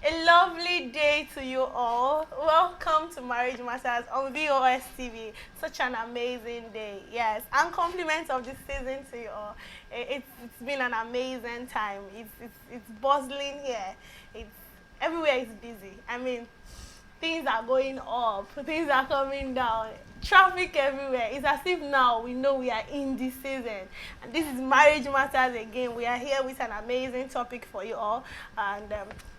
A lovely day to you all. Welcome to Marriage Matters on VOS TV. Such an amazing day. Yes, and compliments of the season to you all. It's been an amazing time. It's bustling here. It's everywhere is busy. I mean, things are going up, things are coming down, traffic everywhere. It's as if now we know we are in this season. And this is Marriage Matters again. We are here with an amazing topic for you all. And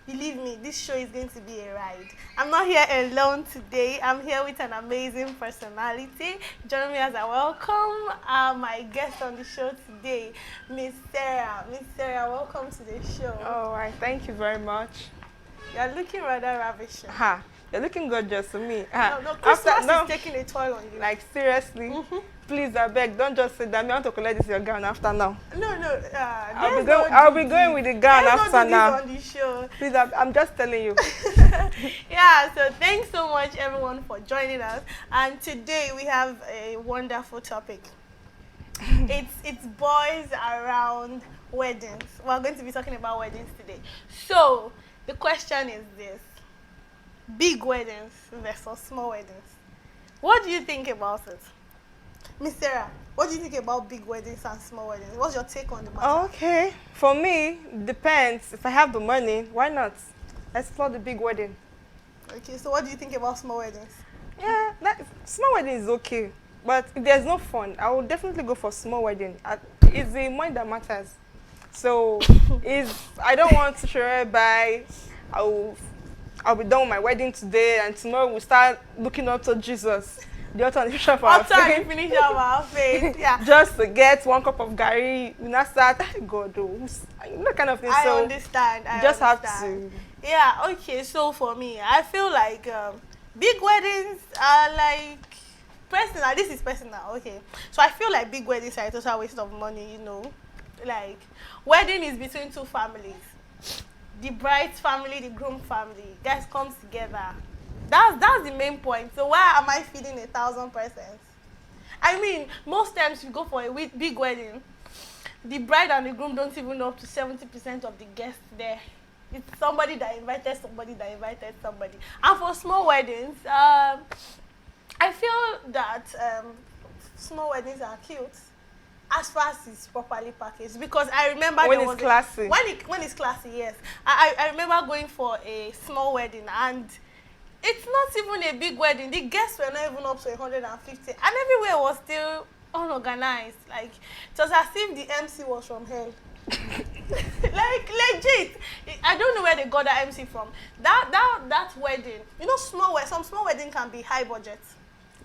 believe me, this show is going to be a ride. I'm not here alone today. I'm here with an amazing personality. Join me as I welcome my guest on the show today, Miss Sarah. Miss Sarah, welcome to the show. All right, thank you very much. You're looking rather ravishing. Ha, you're looking gorgeous to me. No, Christmas is taking a toll on you. Like seriously, please, I beg, don't just say that. I want to collect this your gown after now. No, I'll be going with the gown after now. On the show. Please, I'm just telling you. Yeah, so thanks so much everyone for joining us. And today we have a wonderful topic. It's boys around weddings. We're going to be talking about weddings today. So the question is this: big weddings versus small weddings. What do you think about it? Miss Sarah, what do you think about big weddings and small weddings? What's your take on the matter? Okay, for me, depends. If I have the money, why not? Explore the big wedding. Okay, so what do you think about small weddings? Yeah, small wedding is okay. But if there's no fun, I will definitely go for small wedding. It's the money that matters. So, I don't want to share by, I'll be done with my wedding today, and tomorrow we'll start looking up to Jesus, the author and the finisher of our faith. Finish our faith, yeah. Just to get one cup of gari, we not start, God, that kind of thing. I So understand. I just understand. have to. Yeah, okay, so for me, I feel like big weddings are like, personal, this is personal, okay. So I feel like big weddings are a total waste of money, you know. Like, wedding is between two families. The bride's family, the groom family, guys comes together. That's the main point. So why am I feeding 1,000%? I mean, most times you go for a big wedding, the bride and the groom don't even know up to 70% of the guests there. It's somebody that invited somebody that invited somebody. And for small weddings, I feel that small weddings are cute as far as it's properly packaged, because I remember When there it's was classy. when it's classy, yes. I remember going for a small wedding, and it's not even a big wedding. The guests were not even up to 150, and everywhere was still unorganized. Like, it was as if the MC was from hell. Like, legit. I don't know where they got that MC from. That wedding, you know, some small wedding can be high budget.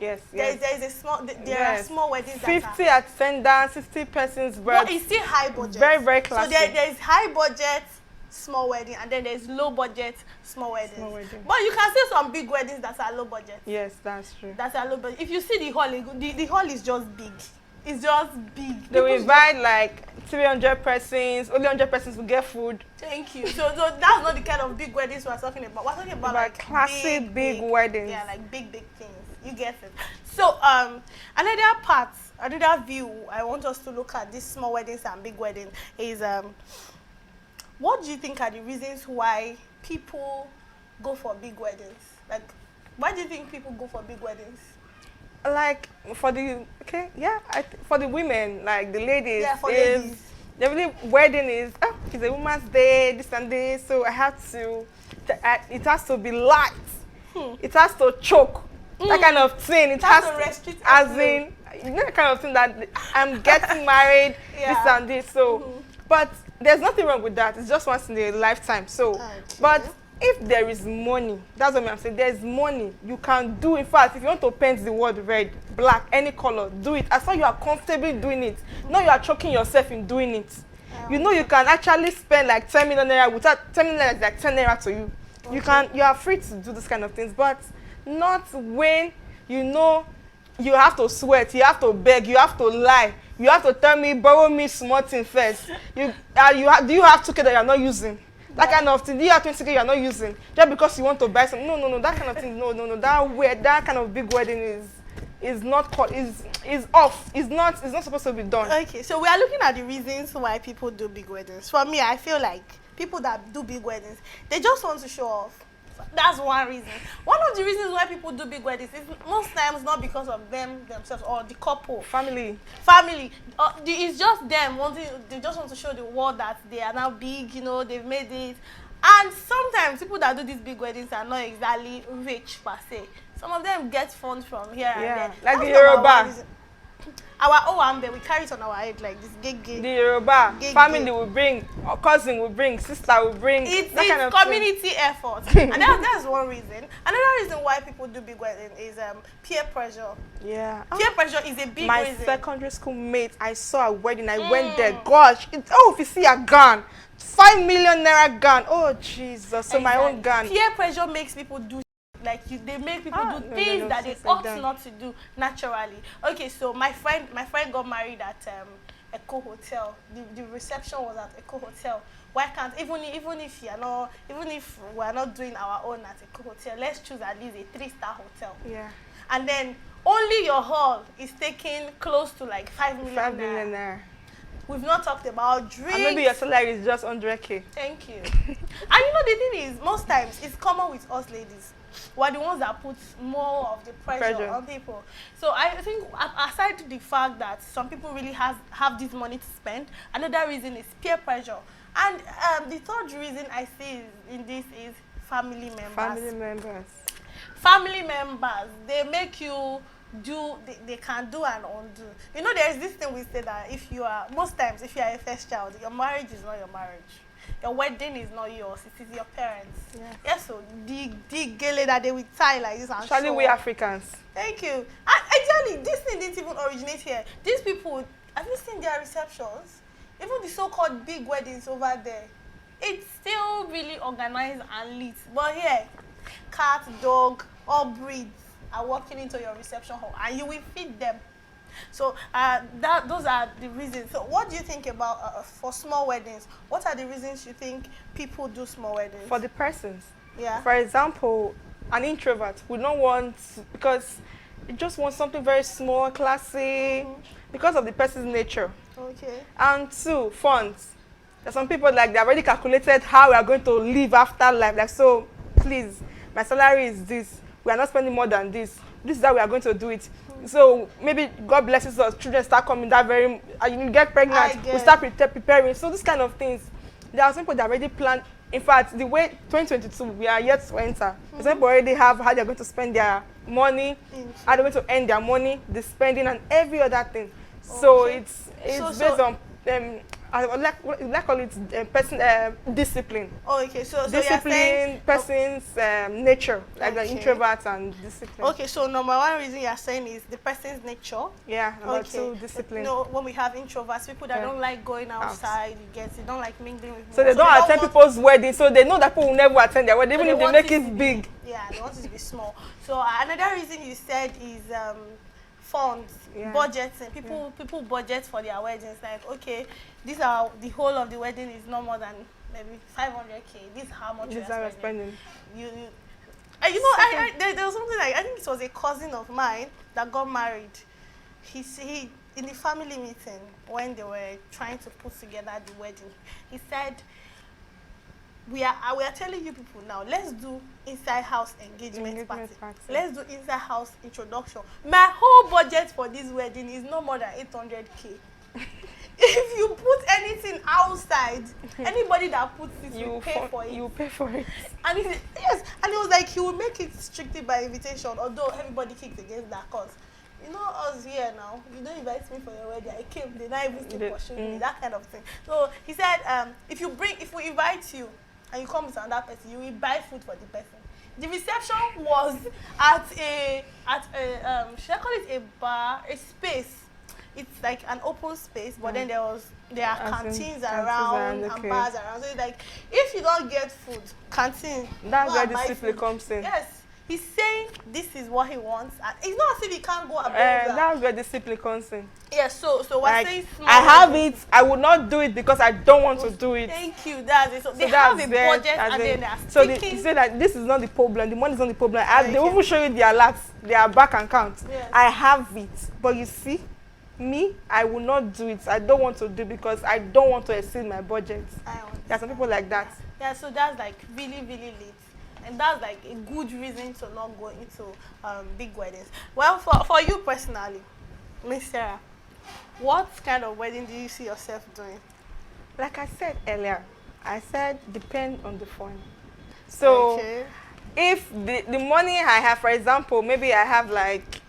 Yes, There yes. is a small. There Yes. are small weddings 50 that attendants, 50 persons, but it's still high budget. Very, very classy. So there is high budget small wedding, and then there's low budget small weddings. Small wedding. But you can see some big weddings that are low budget. Yes, that's true. That are low budget. If you see the hall, the hall is just big. It's just big. They will People invite like 300 persons, only 100 persons will get food. Thank you. So that's not the kind of big weddings we're talking about. We're talking about like classy big weddings. Yeah, like big things. You get it. So another view I want us to look at these small weddings and big weddings is what do you think are the reasons why people go for big weddings? Like, why do you think people go for big weddings? Like for the for the women, like the ladies, Yeah, for is ladies. the really wedding is it's a woman's day, this and this, so I have to it has to be light. It has to choke. That kind of thing. It has to to restrict as flow. in, you know, the kind of thing that I'm getting married, Yeah. this and this. So, but there's nothing wrong with that. It's just once in a lifetime. So, Okay. but if there is money, that's what I'm saying. There's money. You can do. In fact, if you want to paint the word red, black, any color, do it. As long as you are comfortably doing it. Not you are choking yourself in doing it. You know you can actually spend like 10 million naira without 10 million naira is like 10 naira to you. Okay. You are free to do this kind of things, but not when you know you have to sweat, you have to beg, you have to lie, you have to tell me borrow me small thing first. Do you have 2K that you are not using? That kind of thing. Do you have 20K you are not using just because you want to buy something? No. That kind of thing. No. That kind of big wedding is not off. It's not supposed to be done. Okay, so we are looking at the reasons why people do big weddings. For me, I feel like people that do big weddings, they just want to show off. That's one reason. One of the reasons why people do big weddings is most times not because of them themselves or the couple. Family. It's just them wanting. They just want to show the world that they are now big. You know, they've made it. And sometimes people that do these big weddings are not exactly rich per se. Some of them get funds from here and there. Like the Yoruba. Our Owambe, we carry it on our head like this. Gege. The Yoruba family will bring, or cousin will bring, sister will bring. It's kind of community effort. And that's one reason. Another reason why people do big wedding is peer pressure. Yeah. Peer pressure is a big reason. My secondary school mate, I saw a wedding, I went there. Gosh, if you see a gun, 5 million naira gun. Oh Jesus! So my own gun. Peer pressure makes people do they make people do things that they ought not to do naturally. Okay, so my friend got married at Eco Hotel. The reception was at Eco Hotel. Why can't even if we're not doing our own at Eco Hotel, let's choose at least a 3-star hotel. Yeah. And then only your hall is taking close to like 5 million. 5 million naira. We've not talked about drinks. And maybe your salary is just 100K. Thank you. And you know the thing is, most times it's common with us ladies. We're the ones that put more of the pressure on people. So I think aside the fact that some people really have this money to spend, another reason is peer pressure. And the third reason I see in this is family members. Family members, they make you they can do and undo. You know, there's this thing we say that most times if you are a first child, your marriage is not your marriage. Your wedding is not yours, it is your parents. Yeah. Yes, so the gele that they will tie like this and Actually, we Africans. Thank you. And actually, this thing didn't even originate here. These people, have you seen their receptions? Even the so-called big weddings over there, it's still really organized and lit. But here, cat, dog, all breeds are walking into your reception hall and you will feed them. So those are the reasons. So what do you think about for small weddings? What are the reasons you think people do small weddings? For the persons. Yeah. For example, an introvert would not want, because it just wants something very small, classy, because of the person's nature. Okay. And 2, funds. There's some people like they already calculated how we are going to live after life. Like, so please, my salary is this. We are not spending more than this. This is how we are going to do it. So maybe God blesses us, children start coming that very, you get pregnant, we start preparing. So this kind of things. There are some people that already plan. In fact, the way 2022, we are yet to enter. Some people already have how they're going to spend their money, how they're going to earn their money, the spending and every other thing. So it's based on I would like call it person discipline. Oh, okay. So discipline, saying, person's nature, like the introverts and discipline. Okay, so number one reason you're saying is the person's nature. Yeah, number 2, discipline. No, when we have introverts, people that don't like going outside, they don't like mingling with people. So they don't attend people's weddings, so they know that people will never attend their wedding, even if they make it big. Yeah, they want it to be small. So another reason you said is funds, budgeting. People budget for their weddings. Like, okay, these are the whole of the wedding is no more than maybe 500K. This is how much you are spending. You know, there was something like, I think it was a cousin of mine that got married. He in the family meeting when they were trying to put together the wedding, he said, we are telling you people now, let's do inside house engagement party. Let's do inside house introduction. My whole budget for this wedding is no more than 800K. If you put anything outside, anybody that puts it will pay for it. You pay for it. And and it was like he will make it strictly by invitation, although everybody kicked against that cause. You know us here now, you don't invite me for your wedding, I came, they not even still pursuing me, that kind of thing. So he said, if we invite you, and you come with another person, you will buy food for the person. The reception was at a should I call it a bar, a space? It's like an open space, but then there are canteens around and bars around. So it's like, if you don't get food, canteen. That's where the discipline comes in. Yes. He's saying this is what he wants, and it's not as if he can't go above that's where discipline comes in. Yes, so we're like, saying small. I have it, I would not do it because I don't want to do it. Thank you, that's it. So they have a budget and then they're so they say that this is not the problem, the money is not the problem. They will even show you their alerts, their bank account. Yes. I have it, but you see, Me, I will not do it. I don't want to do it because I don't want to exceed my budget. There are some people like that. Yeah, so that's like really, really late. And that's like a good reason to not go into big weddings. Well, for you personally, Miss Sarah, what kind of wedding do you see yourself doing? Like I said earlier, I said depend on the fund. So Okay. if the money I have, for example, maybe I have like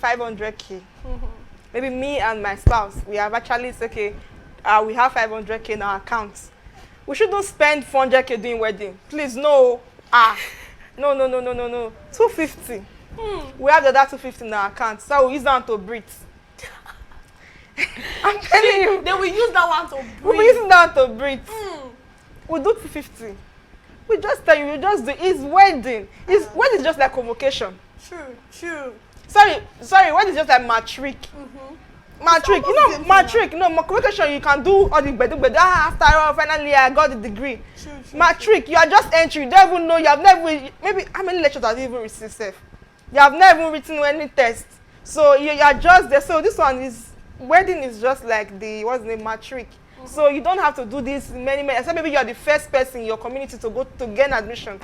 500K. Maybe me and my spouse, we have actually said, okay, we have 500K in our accounts. We shouldn't spend 400K doing wedding. Please, no. No. 250. We have the other 250 in our account, so we'll use that to breathe. I'm telling you. They will use that one to We'll be breathe. using that to breathe. We'll do 250. We just tell you, just do. It's wedding. Wedding is just like convocation. True. Sorry, wedding is just like matric. Matric, you know, matric. No, convocation you can do all the bedu. After all, finally I got the degree. True. Matric, you are just entry. You don't even know. You have never. Maybe how many lectures have you even received? Self? You have never even written any test. So you are just there. So this one is wedding is just like the what's the name matric. So you don't have to do this many. Except maybe you are the first person in your community to go to gain admission.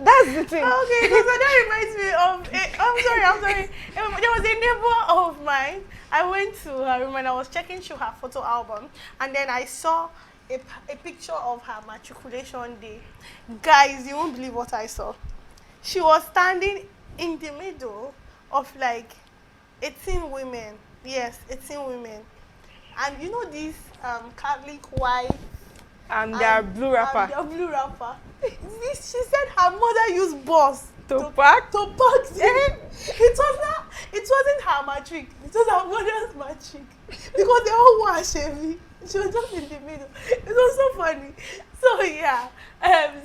That's the thing. Okay, so that reminds me of. I'm sorry. There was a neighbor of mine. I went to her room and I was checking through her photo album, and then I saw a picture of her matriculation day. Guys, you won't believe what I saw. She was standing in the middle of like 18 women. Yes, 18 women. And you know this Catholic wife And they are blue wrapper. and their blue wrapper. She said her mother used bus To pack? to pack them. It wasn't her matric. It was her mother's matric because they all wore Chevy. She was just in the middle. It was so funny. So yeah.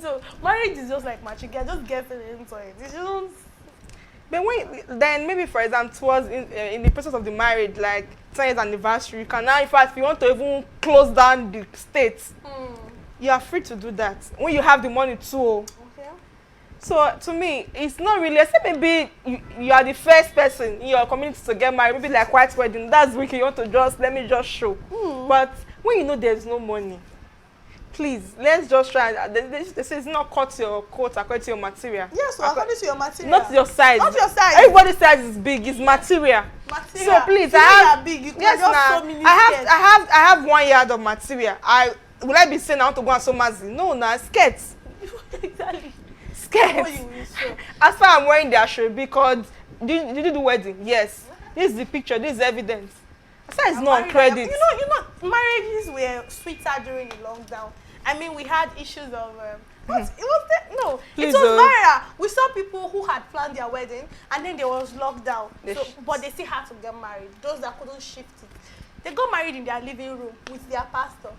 So marriage is just like matric. You're just getting into it. You shouldn't. But then maybe for example, towards in the process of the marriage, like 10 years anniversary, you can now, in fact, if you want to even close down the states, you are free to do that when you have the money too. Okay. So to me, it's not really, except maybe you are the first person in your community to get married, maybe like white wedding, that's wicked, you want to just, let me just show. But when you know there's no money, please, let's just try. They say it's not cut your coat according to your material. Yes, so according to your material. Not your size. Not your size. Everybody's size is big, it's material. Material. So please, You I know have, you are big. You can yes, just nah, sew mini skirts. I have 1 yard of material. Will I be saying I want to go and sew mazi? No, skirts. Exactly. Skirts. What you will sew. As far I'm wearing their should because did you do wedding? Yes. This is the picture, this is evidence. As far as it's not on credit. You know, marriages were sweeter during the lockdown. I mean, we had issues of what it was no, Please, it was viral. We saw people who had planned their wedding and then there was lockdown. But they still had to get married. Those that couldn't shift it, they got married in their living room with their pastor.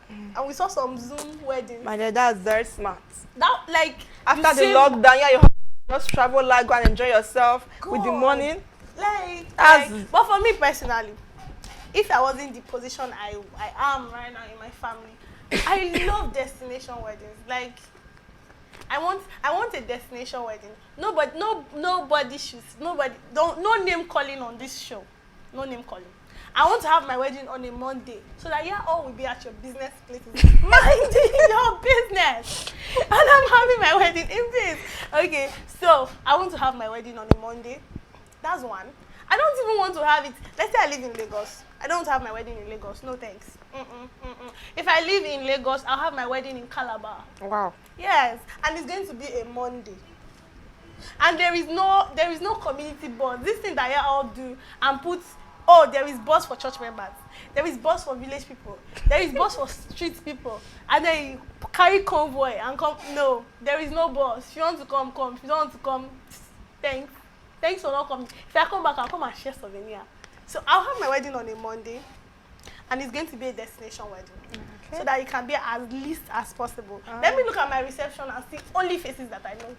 And we saw some Zoom weddings. My dad, that's very smart. That like After the lockdown, yeah, you have to just travel like go and enjoy yourself with the God. money. But for me personally, if I was in the position I am right now in my family, I love destination weddings. Like I want a destination wedding. Nobody should no name calling on this show. No name calling. I want to have my wedding on a Monday so that all will be at your business places. Minding your business. And I'm having my wedding in peace. Okay, so I want to have my wedding on a Monday. That's one. I don't even want to have it. Let's say I live in Lagos. I don't want to have my wedding in Lagos. No thanks. If I live in Lagos, I'll have my wedding in Calabar. Wow. Yes, and it's going to be a Monday. And there is no community bus. This thing that you all do and put, there is bus for church members. There is bus for village people. There is bus for street people. And then you carry convoy and come. No, there is no bus. If you want to come, come. If you don't want to come, thanks. Thanks for not coming. If I come back, I'll come and share souvenir. So I'll have my wedding on a Monday. And it's going to be a destination wedding. Okay. So that it can be as least as possible. Let me look at my reception and see only faces that I know.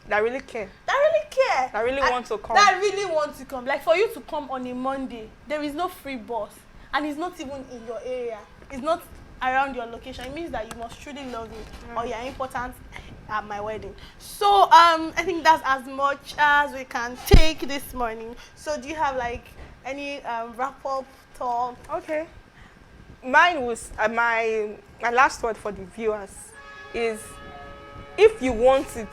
That really care. That really care. That really want to come. That really want to come. Like for you to come on a Monday, there is no free bus. And it's not even in your area. It's not around your location. It means that you must truly love me or you're important at my wedding. So I think that's as much as we can take this morning. So do you have like Any wrap-up talk? Okay. Mine was my last word for the viewers is, if you want it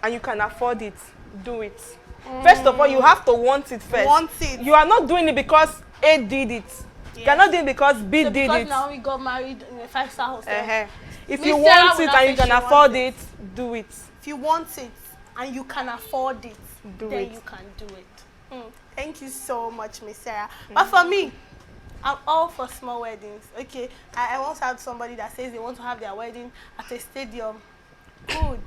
and you can afford it, do it. First of all, you have to want it first. Want it. You are not doing it because A did it. Yes. You are not doing it because B So did because it. now we got married in a 5-star hotel. If Miss you Sarah want will it not and say you can she wants afford it. it, do it. If you want it and you can afford it, Do then it. you can do it. Thank you so much, Miss Sarah. But for me, I'm all for small weddings. Okay, I once had somebody that says they want to have their wedding at a stadium. Good,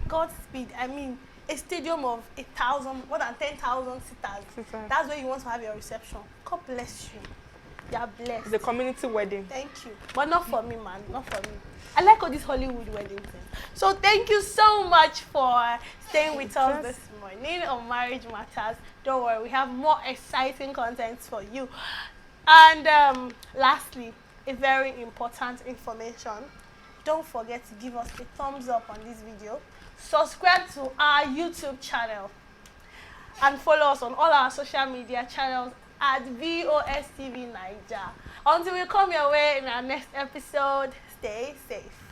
Godspeed. I mean, a stadium of 1,000, more than 10,000 sitters. Sitters. That's where you want to have your reception. God bless you. You are blessed. It's a community wedding. Thank you. But not for me, man. Not for me. I like all these Hollywood wedding things. So thank you so much for staying with us this morning on Marriage Matters. Don't worry, we have more exciting content for you. And lastly, a very important information. Don't forget to give us a thumbs up on this video. Subscribe to our YouTube channel. And follow us on all our social media channels at VOSTV Niger. Until we come your way in our next episode, stay safe.